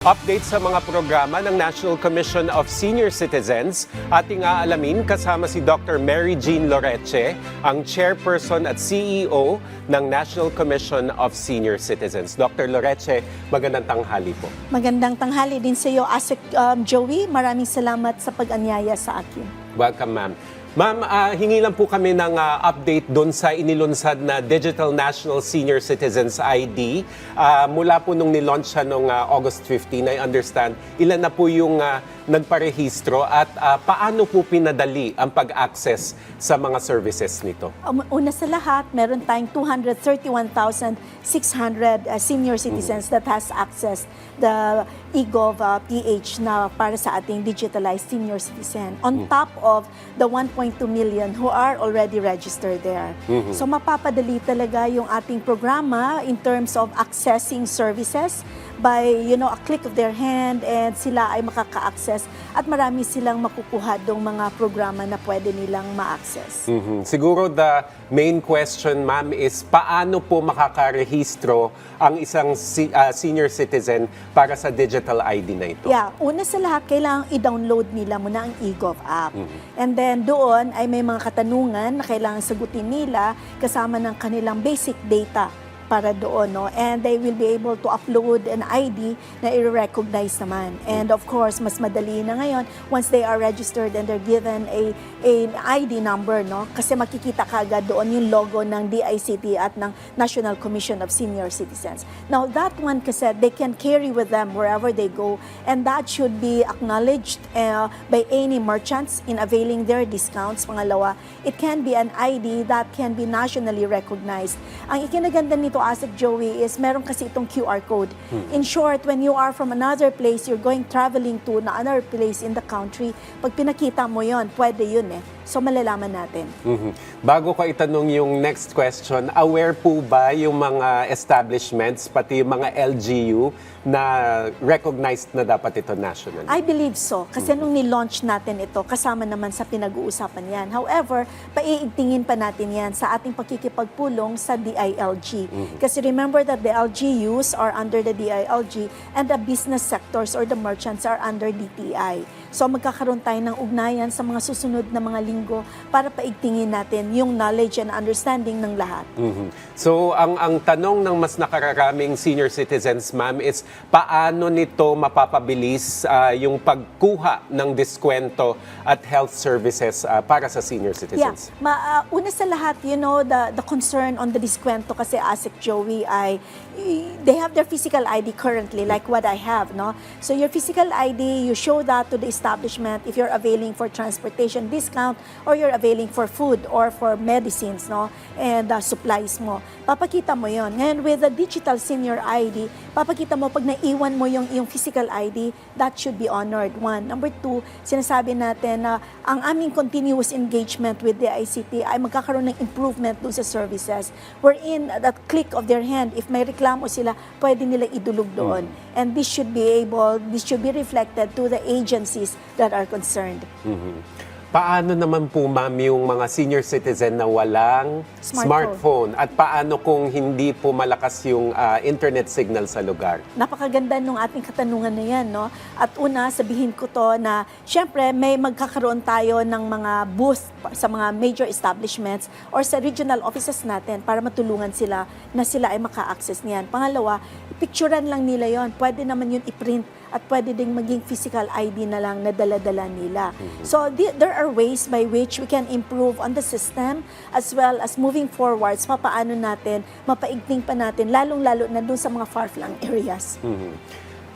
Update sa mga programa ng National Commission of Senior Citizens. Ating aalamin kasama si Dr. Mary Jean Loreche, ang Chairperson at CEO ng National Commission of Senior Citizens. Dr. Loreche, magandang tanghali po. Magandang tanghali din sa iyo, Asik Joey. Maraming salamat sa pag-anyaya sa akin. Welcome, ma'am. Ma'am, hingi lang po kami ng update doon sa inilunsad na Digital National Senior Citizens ID. Mula po nung nilaunch siya noong August 15, I understand, ilan na po yung nagparehistro at paano po pinadali ang pag-access sa mga services nito? Una sa lahat, meron tayong 231,600 senior citizens that has access the eGov PH na para sa ating digitalized senior citizen. On top of the 1.2 million who are already registered there. So mapapadali talaga yung ating programa in terms of accessing services by a click of their hand, and sila ay makaka-access at marami silang makukuha dong mga programa na pwede nilang ma-access. Siguro the main question, ma'am, is paano po makakarehistro ang isang senior citizen para sa digital ID na ito? Yeah, una sa lahat, kailangang i-download nila muna ang eGov app. And then doon ay may mga katanungan na kailangan sagutin nila kasama ng kanilang basic data para doon, no? And they will be able to upload an ID na i-recognize naman. And of course, mas madali na ngayon once they are registered and they're given an ID number, no? Kasi makikita kaagad doon yung logo ng DICT at ng National Commission of Senior Citizens. Now, that one kasi they can carry with them wherever they go, and that should be acknowledged by any merchants in availing their discounts. Pangalawa, it can be an ID that can be nationally recognized. Ang ikinaganda nito, Asik Joey, is meron kasi itong QR code. In short, when you are from another place, you're traveling to another place in the country, pag pinakita mo yon, pwede yun eh. So malalaman natin. Bago ko itanong yung next question, aware po ba yung mga establishments, pati yung mga LGU, na recognized na dapat ito nationally? I believe so. Kasi nung ni-launch natin ito, kasama naman sa pinag-uusapan yan. However, paiigtingin pa natin yan sa ating pakikipagpulong sa DILG. Kasi remember that the LGUs are under the DILG and the business sectors or the merchants are under DTI. So magkakaroon tayo ng ugnayan sa mga susunod na mga linggo para paigtingin natin yung knowledge and understanding ng lahat. So ang tanong ng mas nakararaming senior citizens, ma'am, is paano nito mapapabilis yung pagkuha ng diskwento at health services para sa senior citizens? Yeah. Una sa lahat, the concern on the diskwento kasi, Asik Joey, ay they have their physical ID currently, like what I have, no? So your physical ID, you show that to the establishment if you're availing for transportation discount or you're availing for food or for medicines, no? And supplies mo. Papakita mo yon. Ngayon, with the digital senior ID, papakita mo pag naiwan mo yung physical ID, that should be honored. One. Number two, sinasabi natin na ang aming continuous engagement with the ICT ay magkakaroon ng improvement dun sa services. Wherein, that click of their hand, if may reklamo sila, pwede nila idulog doon. And this should be reflected to the agencies that are concerned. Paano naman po, ma'am, yung mga senior citizen na walang smartphone? At paano kung hindi po malakas yung internet signal sa lugar? Napakaganda nung ating katanungan na yan, no? At una, sabihin ko to na, syempre, may magkakaroon tayo ng mga booth sa mga major establishments or sa regional offices natin para matulungan sila na sila ay maka-access niyan. Pangalawa, picturean lang nila yon. Pwede naman yun i-print at pwede ding maging physical ID na lang na dala-dala nila. So there are ways by which we can improve on the system as well as moving forwards, papaano natin, mapaigting pa natin, lalong-lalo na dun sa mga far-flung areas.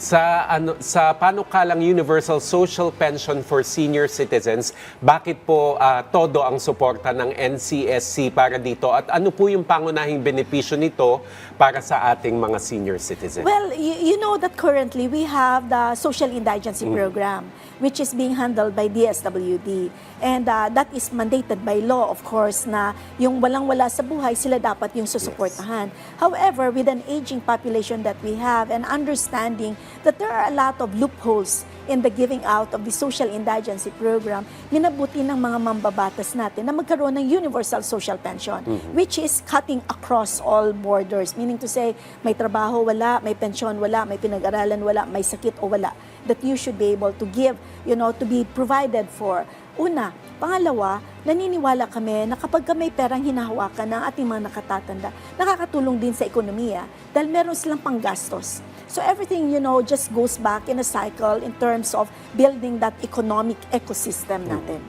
Sa panukalang Universal Social Pension for Senior Citizens, bakit po todo ang suporta ng NCSC para dito? At ano po yung pangunahing benepisyo nito para sa ating mga senior citizens? Well, you know that currently we have the Social Indigency Program, which is being handled by DSWD. And that is mandated by law, of course, na yung walang-wala sa buhay, sila dapat yung susuportahan. However, with an aging population that we have and understanding that there are a lot of loopholes in the giving out of the social indigency program, minabuti ng mga mambabatas natin na magkaroon ng universal social pension, which is cutting across all borders. Meaning to say, may trabaho, wala, may pensyon, wala, may pinag-aralan, wala, may sakit o wala. That you should be able to give, to be provided for. Una. Pangalawa, naniniwala kami na kapag may perang hinahawakan ng ating mga nakatatanda, nakakatulong din sa ekonomiya dahil meron silang panggastos. So everything, just goes back in a cycle in terms of building that economic ecosystem natin.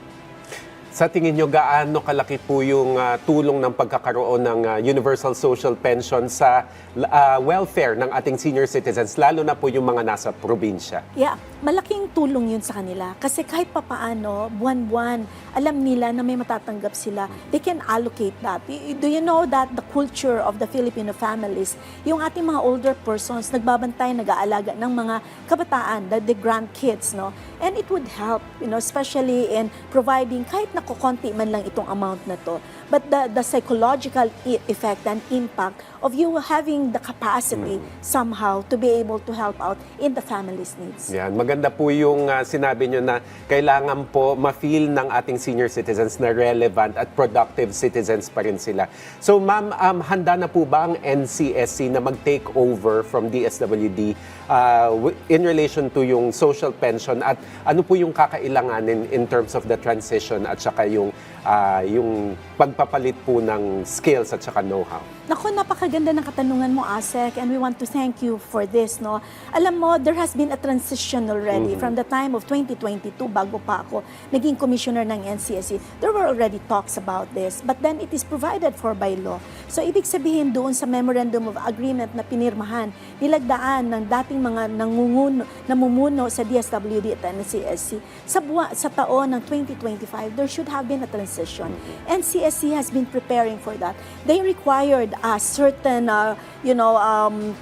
Sa tingin nyo, gaano kalaki po yung tulong ng pagkakaroon ng universal social pension sa welfare ng ating senior citizens, lalo na po yung mga nasa probinsya? Yeah, malaking tulong yun sa kanila. Kasi kahit papaano, buwan-buwan, alam nila na may matatanggap sila. They can allocate that. Do you know that the culture of the Filipino families, yung ating mga older persons, nagbabantay, nag-aalaga ng mga kabataan, the grandkids, no? And it would help, especially in providing kahit na kukonti man lang itong amount na to. But the psychological effect and impact of you having the capacity somehow to be able to help out in the family's needs. Yan, maganda po yung sinabi nyo na kailangan po ma-feel ng ating senior citizens na relevant at productive citizens pa rin sila. So ma'am, handa na po ba ang NCSC na mag-take over from DSWD in relation to yung social pension at ano po yung kakailanganin in terms of the transition at saka yung pagpapalit po ng skills at saka know-how? Naku, napakaganda ng katanungan mo, Asek, and we want to thank you for this, no? Alam mo, there has been a transition already from the time of 2022, bago pa ako naging commissioner ng NCSC. There were already talks about this, but then it is provided for by law. So, ibig sabihin doon sa Memorandum of Agreement na pinirmahan, nilagdaan ng dating mga namumuno sa DSWD at NCSC, sa taon ng 2025, there should have been a transition. NCSC has been preparing for that. They required certain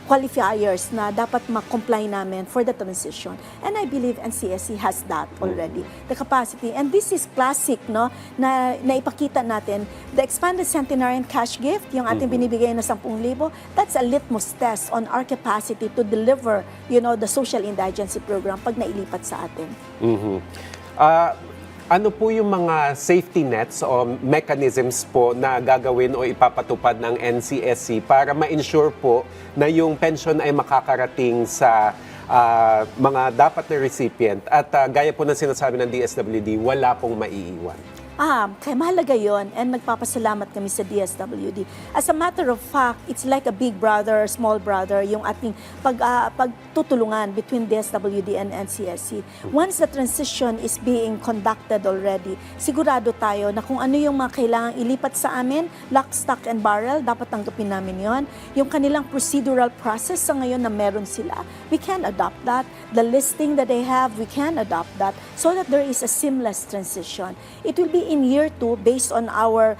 qualifiers na dapat ma-comply namin for the transition. And I believe NCSC has that already, the capacity. And this is classic, no, na ipakita natin. The expanded centenarian cash gift, yung ating binibigay na 10,000, that's a litmus test on our capacity to deliver, the social indigency program pag nailipat sa atin. Ano po yung mga safety nets o mechanisms po na gagawin o ipapatupad ng NCSC para ma-ensure po na yung pension ay makakarating sa mga dapat na recipient at gaya po ng sinasabi ng DSWD, wala pong maiiwan? Kaya mahalaga yun, and nagpapasalamat kami sa DSWD. As a matter of fact, it's like a big brother, small brother, yung ating pagtutulungan between DSWD and NCSC. Once the transition is being conducted already, sigurado tayo na kung ano yung mga kailangang ilipat sa amin, lock, stock, and barrel, dapat tanggapin namin yon. Yung kanilang procedural process sa ngayon na meron sila, we can adopt that. The listing that they have, we can adopt that so that there is a seamless transition. It will be in year 2 based on our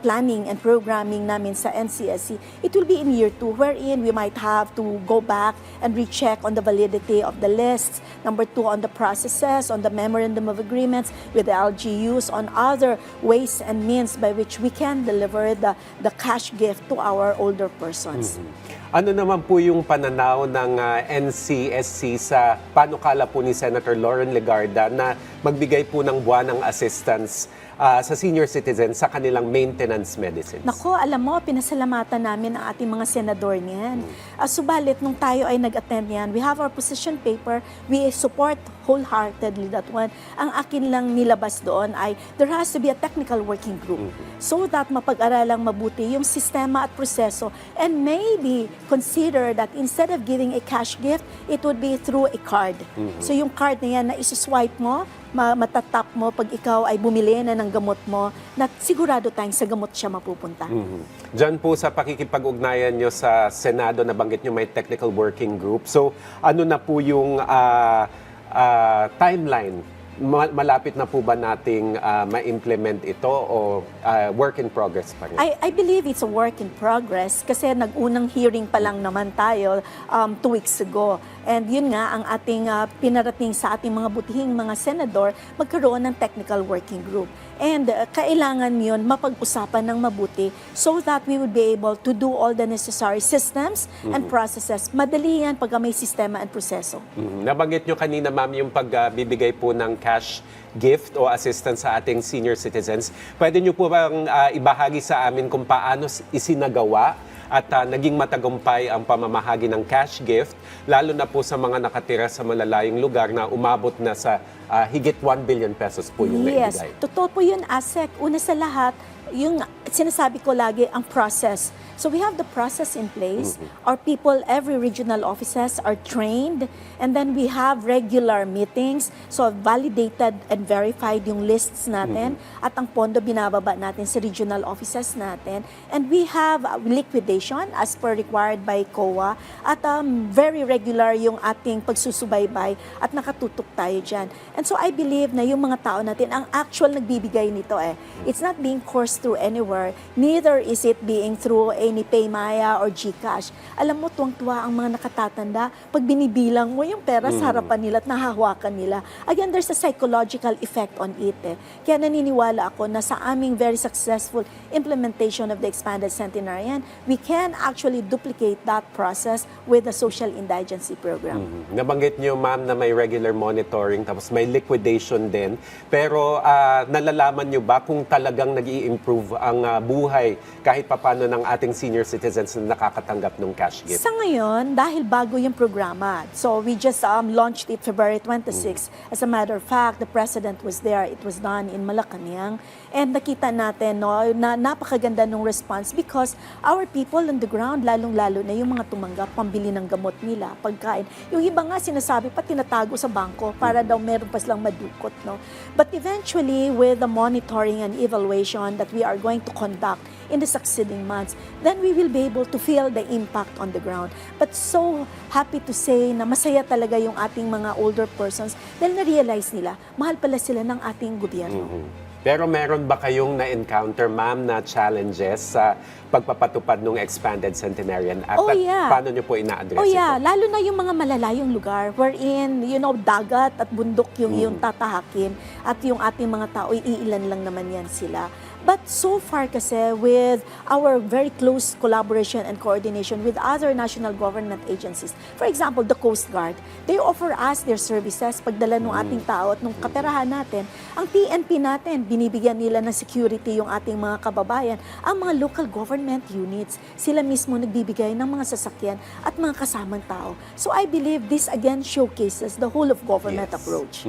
planning and programming namin sa NCSC. It will be in year 2 wherein we might have to go back and recheck on the validity of the lists. Number 2, on the processes, on the memorandum of agreements with the LGUs, on other ways and means by which we can deliver the cash gift to our older persons. Ano naman po yung pananaw ng NCSC sa panukala po ni Senator Lauren Legarda na magbigay po ng buwanang assistance sa senior citizens sa kanilang maintenance medicines? Nako, alam mo, pinasalamatan namin ang ating mga senador niyan. Subalit, nung tayo ay nag-attend yan, we have our position paper, we support wholeheartedly that one. Ang akin lang nilabas doon ay there has to be a technical working group so that mapag-aralang mabuti yung sistema at proseso, and maybe consider that instead of giving a cash gift, it would be through a card. So yung card na yan na isuswipe mo, matatap mo pag ikaw ay bumili na ng gamot mo, na sigurado tayong sa gamot siya mapupunta. Diyan po sa pakikipag-ugnayan nyo sa Senado, nabanggit nyo may technical working group. So ano na po yung timeline? Malapit na po ba nating ma-implement ito o work in progress pa rin? I believe it's a work in progress kasi nag-unang hearing pa lang naman tayo 2 weeks ago. And yun nga, ang ating pinarating sa ating mga butihing mga senador, magkaroon ng technical working group. And kailangan yun mapag-usapan ng mabuti so that we would be able to do all the necessary systems and processes. Madali yan pag may sistema and proseso. Nabanggit nyo kanina, ma'am, yung pagbibigay po ng cash gift o assistance sa ating senior citizens. Pwede nyo po bang ibahagi sa amin kung paano isinagawa at naging matagumpay ang pamamahagi ng cash gift, lalo na po sa mga nakatira sa malalayong lugar na umabot na sa higit 1 billion pesos po yung Yes, naibigay? totoo po yun, ASEC. Una sa lahat, yung sinasabi ko lagi, ang process. So we have the process in place. Our people, every regional offices are trained. And then we have regular meetings. So validated and verified yung lists natin. At ang pondo binababa natin sa regional offices natin. And we have liquidation as per required by COA. At very regular yung ating pagsusubaybay at nakatutok tayo dyan. And so I believe na yung mga tao natin, ang actual nagbibigay nito it's not being coursed through anywhere. Neither is it being through any Paymaya or GCash. Alam mo, tuwang-tuwa ang mga nakatatanda pag binibilang mo yung pera sa harapan nila at nahahawakan nila. Again, there's a psychological effect on it. Kaya naniniwala ako na sa aming very successful implementation of the expanded centenarian, we can actually duplicate that process with the social indigency program. Nabanggit nyo, ma'am, na may regular monitoring tapos may liquidation din. Pero nalalaman nyo ba kung talagang nag-i-improve ang buhay kahit papano ng ating senior citizens na nakakatanggap ng cash gift? Sa ngayon, dahil bago yung programa, so we just launched it February 26. As a matter of fact, the President was there. It was done in Malacanang. And nakita natin na napakaganda ng response because our people on the ground, lalong-lalo na yung mga tumanggap, pambili ng gamot nila, pagkain. Yung iba nga sinasabi pa, tinatago sa bangko para daw meron pa silang madukot. But eventually, with the monitoring and evaluation that we are going to conduct in the succeeding months, then we will be able to feel the impact on the ground. But so happy to say na masaya talaga yung ating mga older persons dahil na-realize nila, mahal pala sila ng ating gobyerno. Pero meron ba kayong na-encounter, ma'am, na challenges sa pagpapatupad ng Expanded Centenarian Act? Oh, At yeah. paano nyo po ina-address Oh yeah, ito? lalo na yung mga malalayong lugar wherein, dagat at bundok yung tatahakin at yung ating mga tao, iilan lang naman yan sila. But so far kasi with our very close collaboration and coordination with other national government agencies, for example, the Coast Guard, they offer us their services pagdala ng ating tao at nung kaperahan natin. Ang PNP natin, binibigyan nila ng security yung ating mga kababayan. Ang mga local government units, sila mismo nagbibigay ng mga sasakyan at mga kasamang tao. So I believe this again showcases the whole of government approach.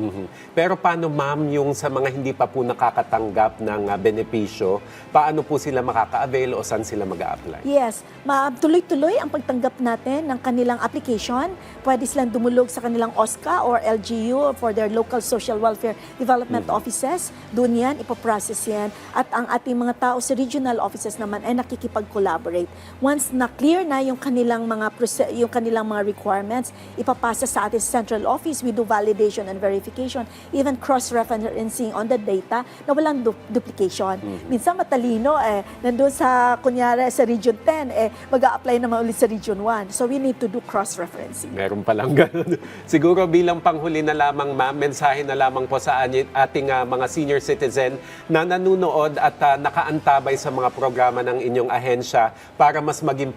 Pero paano, ma'am, yung sa mga hindi pa po nakakatanggap ng benepisyo, paano po sila makaka-avail o saan sila mag-a-apply? Yes, tuloy-tuloy ang pagtanggap natin ng kanilang application. Pwede silang dumulog sa kanilang OSCA or LGU for their local social welfare development offices. Doon yan, ipaprocess yan. At ang ating mga tao sa regional offices naman ay nakikipag-collaborate. Once na-clear na yung kanilang mga requirements, ipapasa sa ating central office. We do validation and verification, even cross-referencing on the data na walang duplication. Minsan matalino nandun sa kunyari sa Region 10 mag-a-apply naman ulit sa Region 1. So we need to do cross-referencing. Meron palang ganun. Siguro bilang panghuli na lamang, ma'am, mensahe na lamang po sa ating mga senior citizen na nanunood at nakaantabay sa mga programa ng inyong ahensya para mas maging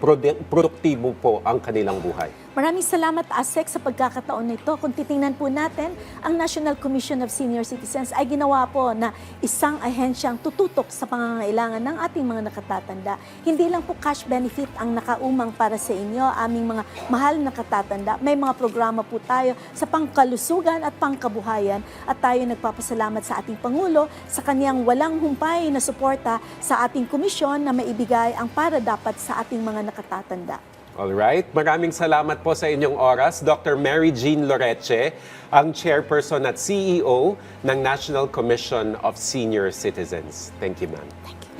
produktibo po ang kanilang buhay. Maraming salamat, ASEC, sa pagkakataon na ito. Kung titingnan po natin, ang National Commission of Senior Citizens ay ginawa po na isang ahensyang tututok sa pangangailangan ng ating mga nakatatanda. Hindi lang po cash benefit ang nakaumang para sa inyo, aming mga mahal na nakatatanda. May mga programa po tayo sa pangkalusugan at pangkabuhayan at tayo nagpapasalamat sa ating Pangulo sa kanyang walang humpay na suporta sa ating komisyon na maibigay ang para dapat sa ating mga nakatatanda. Alright, maraming salamat po sa inyong oras. Dr. Mary Jean Loreche, ang Chairperson at CEO ng National Commission of Senior Citizens. Thank you, ma'am. Thank you.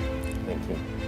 Thank you.